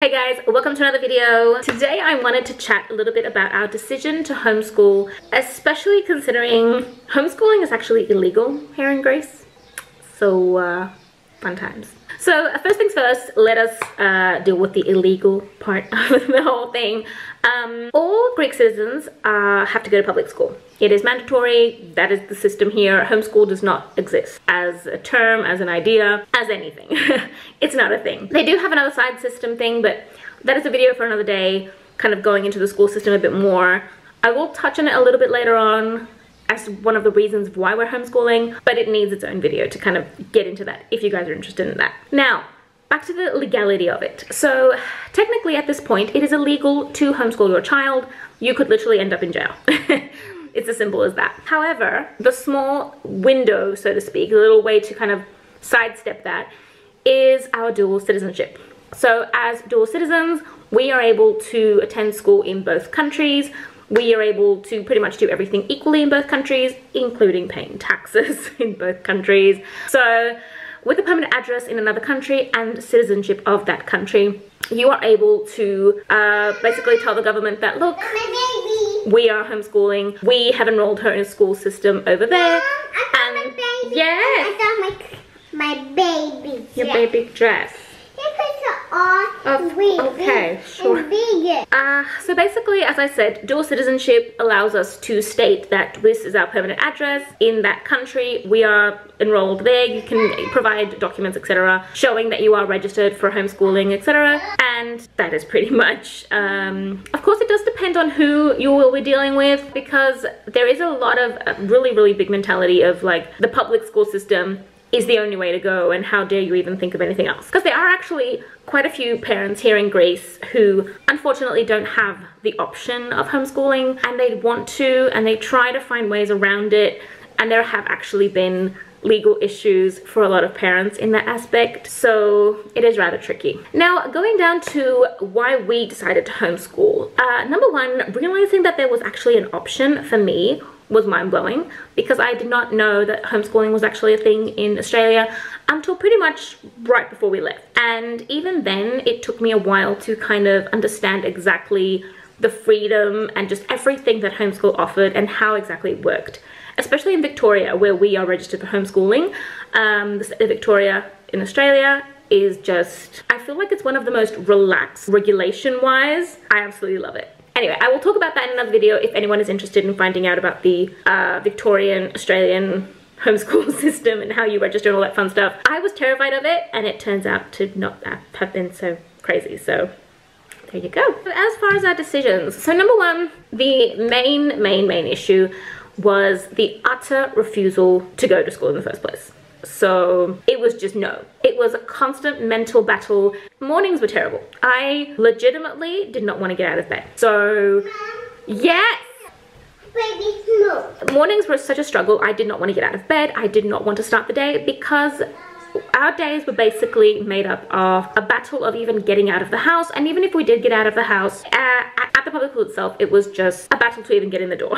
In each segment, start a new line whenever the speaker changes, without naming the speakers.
Hey guys, welcome to another video. Today I wanted to chat a little bit about our decision to homeschool, especially considering homeschooling is actually illegal here in Greece. So fun times. So first things first, let us deal with the illegal part of the whole thing. All Greek citizens have to go to public school. It is mandatory. That is the system here. Homeschool does not exist as a term, as an idea, as anything. It's not a thing. They do have another side system thing, but that is a video for another day, kind of going into the school system a bit more. I will touch on it a little bit later on as one of the reasons why we're homeschooling, but it needs its own video to kind of get into that if you guys are interested in that. Now, back to the legality of it. So technically at this point, it is illegal to homeschool your child. You could literally end up in jail. It's as simple as that. However, the small window, so to speak, a little way to kind of sidestep that is our dual citizenship. So as dual citizens, we are able to attend school in both countries. We are able to pretty much do everything equally in both countries, including paying taxes in both countries. So with a permanent address in another country and citizenship of that country, you are able to basically tell the government that, look, we are homeschooling. We have enrolled her in a school system over there.
I found my baby.
Yes.
I found my baby.
Your baby dress. Okay, sure. So basically, as I said, dual citizenship allows us to state that this is our permanent address in that country. We are enrolled there. You can provide documents, etc., showing that you are registered for homeschooling, etc. And that is pretty much. Of course, it does depend on who you will be dealing with, because there is a lot of really big mentality of like the public school system is the only way to go, and how dare you even think of anything else? Because there are actually quite a few parents here in Greece who unfortunately don't have the option of homeschooling, and they want to, and they try to find ways around it, and there have actually been legal issues for a lot of parents in that aspect, so it is rather tricky. Now, going down to why we decided to homeschool. Number one, realizing that there was actually an option for me was mind-blowing, because I did not know that homeschooling was actually a thing in Australia until pretty much right before we left. And even then, it took me a while to kind of understand exactly the freedom and just everything that homeschool offered and how exactly it worked. Especially in Victoria, where we are registered for homeschooling. The state of Victoria in Australia is just, I feel like it's one of the most relaxed regulation-wise. I absolutely love it. Anyway, I will talk about that in another video if anyone is interested in finding out about the Victorian, Australian homeschool system and how you register and all that fun stuff. I was terrified of it, and it turns out to not have been so crazy, so there you go. As far as our decisions, so number one, the main issue was the utter refusal to go to school in the first place. So it was just no. It was a constant mental battle. Mornings were terrible. I legitimately did not want to get out of bed. So, yes!
Baby, no.
Mornings were such a struggle. I did not want to get out of bed. I did not want to start the day, because our days were basically made up of a battle of even getting out of the house. And even if we did get out of the house, at the public school itself, it was just a battle to even get in the door.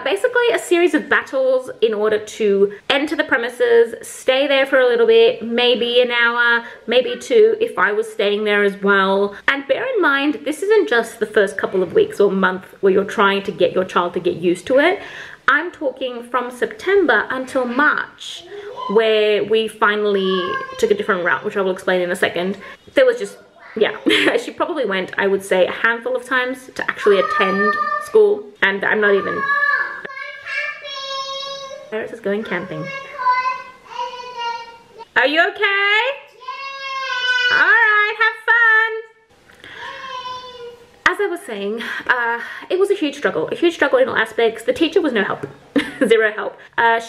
Basically a series of battles in order to enter the premises, stay there for a little bit, maybe an hour, maybe two if I was staying there as well. And bear in mind, this isn't just the first couple of weeks or month where you're trying to get your child to get used to it. I'm talking from September until March, where we finally took a different route, which I will explain in a second. There was just, yeah, she probably went, I would say, a handful of times to actually attend school, and I'm not even... Paris is going camping. Are you okay? Alright, have fun! As I was saying, it was a huge struggle in all aspects. The teacher was no help. Zero help.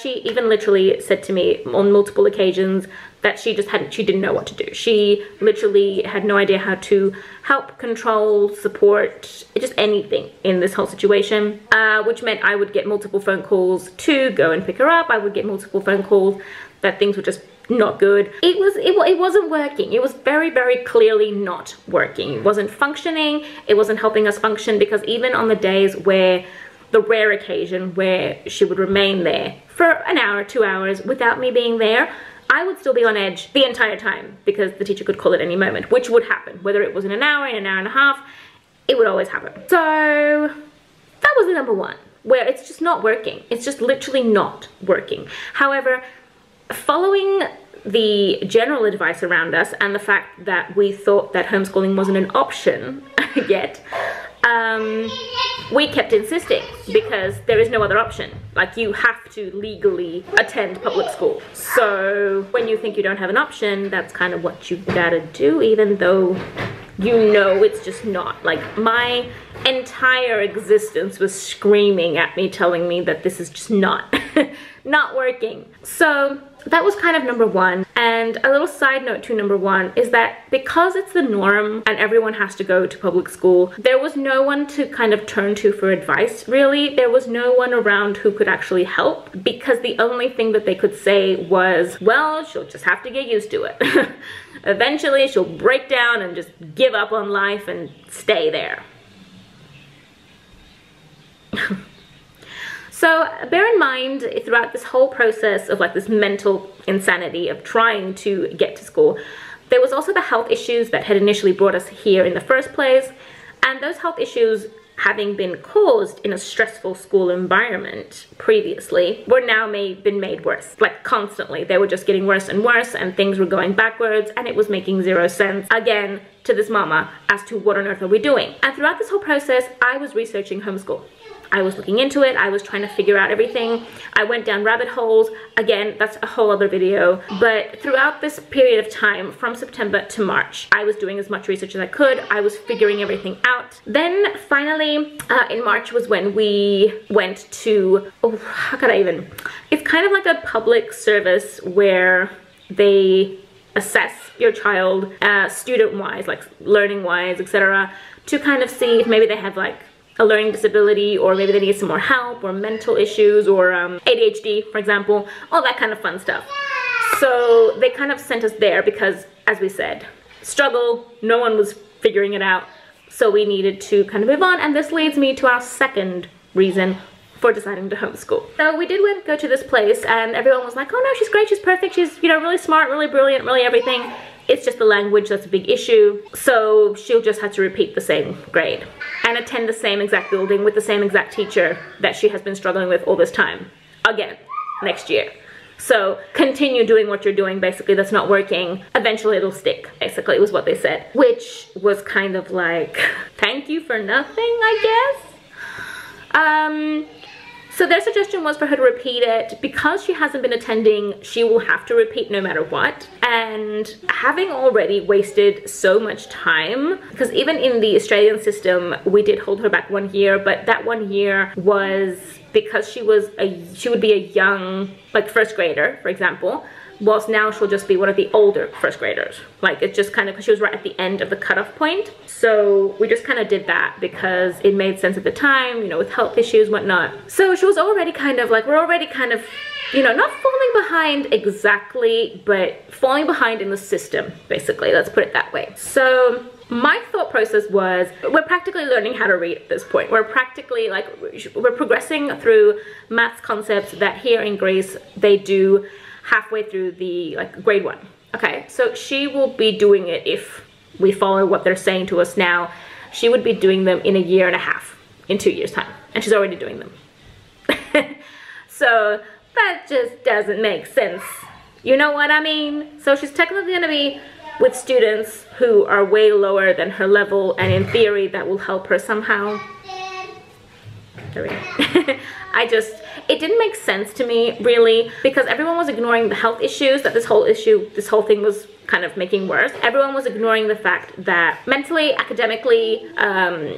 She even literally said to me on multiple occasions that she didn't know what to do. She literally had no idea how to help, control, support, just anything in this whole situation, which meant I would get multiple phone calls to go and pick her up. I would get multiple phone calls that things were just not good. It wasn't working. It was very clearly not working. It wasn't functioning. It wasn't helping us function, because even on the days where the rare occasion where she would remain there for an hour, 2 hours without me being there, I would still be on edge the entire time because the teacher could call at any moment, which would happen. Whether it was in an hour and a half, it would always happen. So that was the number one, where it's just not working. It's just literally not working. However, following the general advice around us and the fact that we thought that homeschooling wasn't an option yet, we kept insisting because there is no other option. Like, you have to legally attend public school. So when you think you don't have an option, that's kind of what you gotta do, even though you know it's just not. Like, my entire existence was screaming at me, telling me that this is just not not working. So that was kind of number one. And a little side note to number one is that because it's the norm and everyone has to go to public school, there was no one to kind of turn to for advice, really. There was no one around who could actually help, because the only thing that they could say was, well, she'll just have to get used to it. Eventually she'll break down and just give up on life and stay there. So bear in mind, throughout this whole process of like this mental insanity of trying to get to school, there was also the health issues that had initially brought us here in the first place. And those health issues, having been caused in a stressful school environment previously, were now been made worse. Like, constantly. They were just getting worse and worse, and things were going backwards, and it was making zero sense, again, to this mama as to what on earth are we doing. And throughout this whole process, I was researching homeschool. I was looking into it. I was trying to figure out everything. I went down rabbit holes. Again, that's a whole other video. But throughout this period of time, from September to March, I was doing as much research as I could. I was figuring everything out. Then finally, in March was when we went to, oh, how could I even? It's kind of like a public service where they assess your child student-wise, like learning-wise, etc., to kind of see if maybe they have like a learning disability, or maybe they need some more help, or mental issues, or ADHD, for example, all that kind of fun stuff. So they kind of sent us there because, as we said, struggle, no one was figuring it out, so we needed to kind of move on. And this leads me to our second reason for deciding to homeschool. So we did go to this place, and everyone was like, oh no, she's great, she's perfect, she's, you know, really smart, really brilliant, really everything. It's just the language that's a big issue, so she'll just have to repeat the same grade and attend the same exact building with the same exact teacher that she has been struggling with all this time, again, next year. So continue doing what you're doing, basically, that's not working. Eventually it'll stick, basically, was what they said. Which was kind of like, thank you for nothing, I guess. So their suggestion was for her to repeat it. Because she hasn't been attending, she will have to repeat no matter what. And having already wasted so much time, because even in the Australian system, we did hold her back 1 year, but that 1 year was because she would be a young, like, first grader, for example, whilst now she'll just be one of the older first graders. Like, it's just kind of because she was right at the end of the cutoff point. So we just kind of did that because it made sense at the time, you know, with health issues, whatnot. So she was already kind of like, we're already kind of, you know, not falling behind exactly, but falling behind in the system, basically. Let's put it that way. So my thought process was, we're practically learning how to read at this point. We're practically, like, we're progressing through maths concepts that here in Greece they do halfway through the, like, grade 1. Okay, so she will be doing it, if we follow what they're saying to us now, she would be doing them in 1.5 years, in 2 years time, and she's already doing them. So that just doesn't make sense, you know what I mean? So she's technically gonna be with students who are way lower than her level, and in theory that will help her somehow. There we go. It didn't make sense to me, really, because everyone was ignoring the health issues that this whole thing was kind of making worse. Everyone was ignoring the fact that mentally, academically,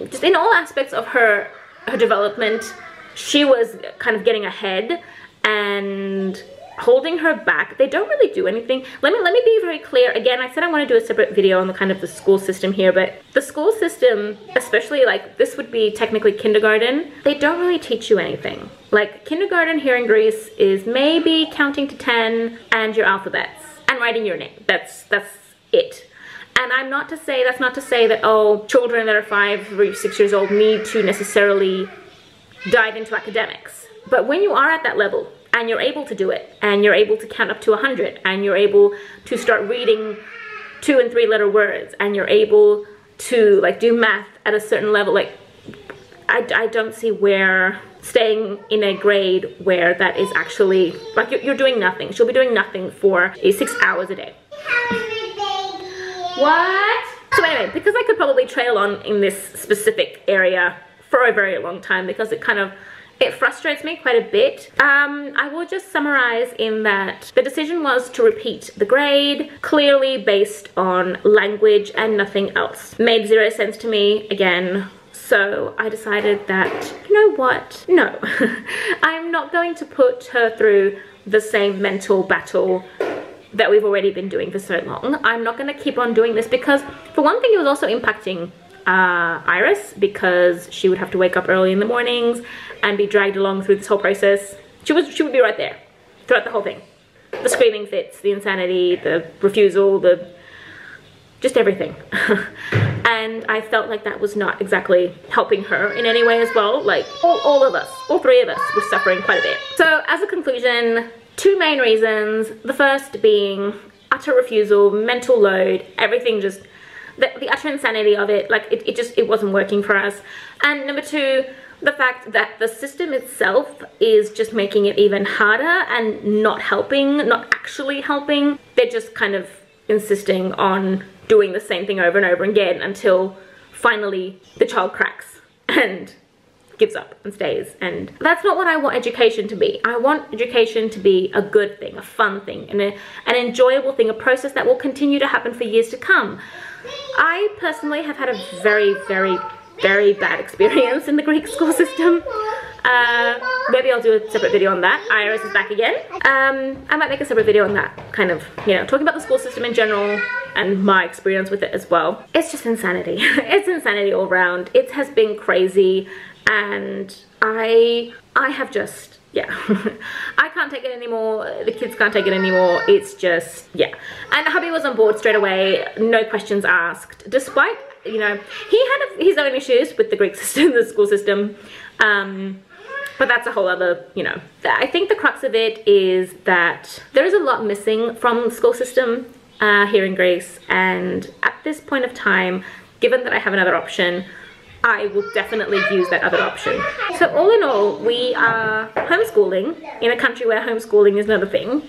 just in all aspects of her development, she was kind of getting ahead, and holding her back. They don't really do anything. Let me be very clear. Again, I said I want to do a separate video on the kind of the school system here, but the school system, especially, like, this would be technically kindergarten, they don't really teach you anything. Like, kindergarten here in Greece is maybe counting to 10 and your alphabets and writing your name. That's it. And that's not to say that, oh, children that are 5 or 6 years old need to necessarily dive into academics. But when you are at that level, and you're able to do it, and you're able to count up to 100, and you're able to start reading 2 and 3 letter words, and you're able to like do math at a certain level, like I don't see where staying in a grade where that is actually like you're doing nothing. She'll be doing nothing for 6 hours a day. What? So anyway, because I could probably trail on in this specific area for a very long time, because it frustrates me quite a bit. I will just summarize in that the decision was to repeat the grade, clearly based on language and nothing else. Made zero sense to me, again. So I decided that, you know what? No, I'm not going to put her through the same mental battle that we've already been doing for so long. I'm not going to keep on doing this because, for one thing, it was also impacting Iris, because she would have to wake up early in the mornings and be dragged along through this whole process. She would be right there throughout the whole thing. The screaming fits, the insanity, the refusal, just everything. And I felt like that was not exactly helping her in any way as well. Like all of us, all 3 of us were suffering quite a bit. So as a conclusion, 2 main reasons. The first being utter refusal, mental load, everything just, the utter insanity of it, like it wasn't working for us. And number 2, the fact that the system itself is just making it even harder and not helping, not actually helping. They're just kind of insisting on doing the same thing over and over again until finally the child cracks and gives up and stays. And that's not what I want education to be. I want education to be a good thing, a fun thing, and an enjoyable thing, a process that will continue to happen for years to come. I personally have had a very, very, very bad experience in the Greek school system. Maybe I'll do a separate video on that. Iris is back again. I might make a separate video on that, kind of, you know, talking about the school system in general and my experience with it as well. It's just insanity. It's insanity all around. It has been crazy, and I have just, yeah. I can't take it anymore. The kids can't take it anymore. It's just, yeah. And hubby was on board straight away, no questions asked, despite, you know, he had his own issues with the Greek system, the school system. But that's a whole other, you know. I think the crux of it is that there is a lot missing from the school system here in Greece. And at this point of time, given that I have another option, I will definitely use that other option. So all in all, we are homeschooling in a country where homeschooling is not a thing.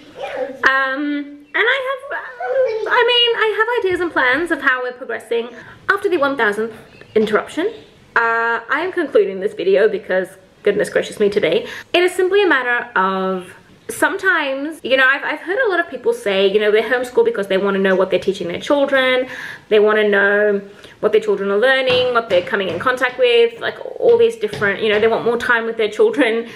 And I have ideas and plans of how we're progressing. After the 1000th interruption, I am concluding this video because, goodness gracious me, today, it is simply a matter of sometimes, you know, I've heard a lot of people say, you know, they homeschool because they want to know what they're teaching their children. They want to know what their children are learning, what they're coming in contact with, like all these different, you know, they want more time with their children.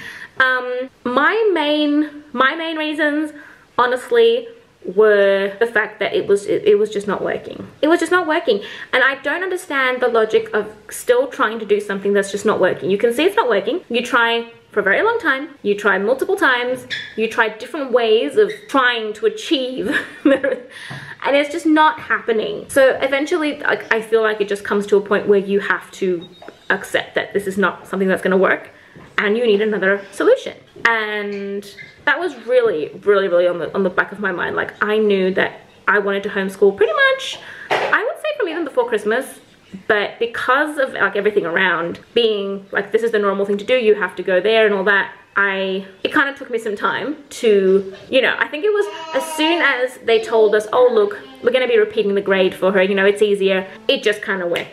My main reasons, honestly, were the fact that it was just not working. It was just not working, and I don't understand the logic of still trying to do something that's just not working. You can see it's not working. You try for a very long time, you try multiple times, you try different ways of trying to achieve and it's just not happening. So eventually I feel like it just comes to a point where you have to accept that this is not something that's going to work and you need another solution. And that was really on the back of my mind. Like, I knew that I wanted to homeschool pretty much, I would say, from even before Christmas, but because of like everything around being like, this is the normal thing to do, you have to go there and all that, it kind of took me some time to, you know, I think it was as soon as they told us, oh look, we're going to be repeating the grade for her, you know, it's easier, it just kind of went.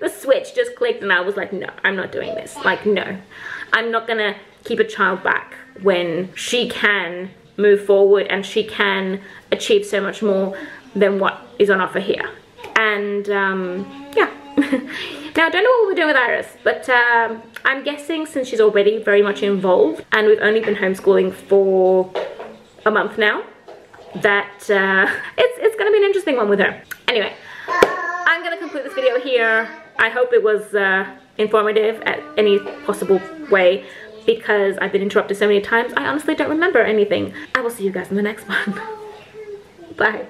The switch just clicked and I was like, no, I'm not doing this. Like, no, I'm not gonna keep a child back when she can move forward and she can achieve so much more than what is on offer here. And yeah. Now, I don't know what we're doing with Iris, but I'm guessing since she's already very much involved and we've only been homeschooling for a month now, that it's gonna be an interesting one with her. Anyway, I'm gonna conclude this video here. I hope it was informative at any possible way, because I've been interrupted so many times, I honestly don't remember anything. I will see you guys in the next one. Bye.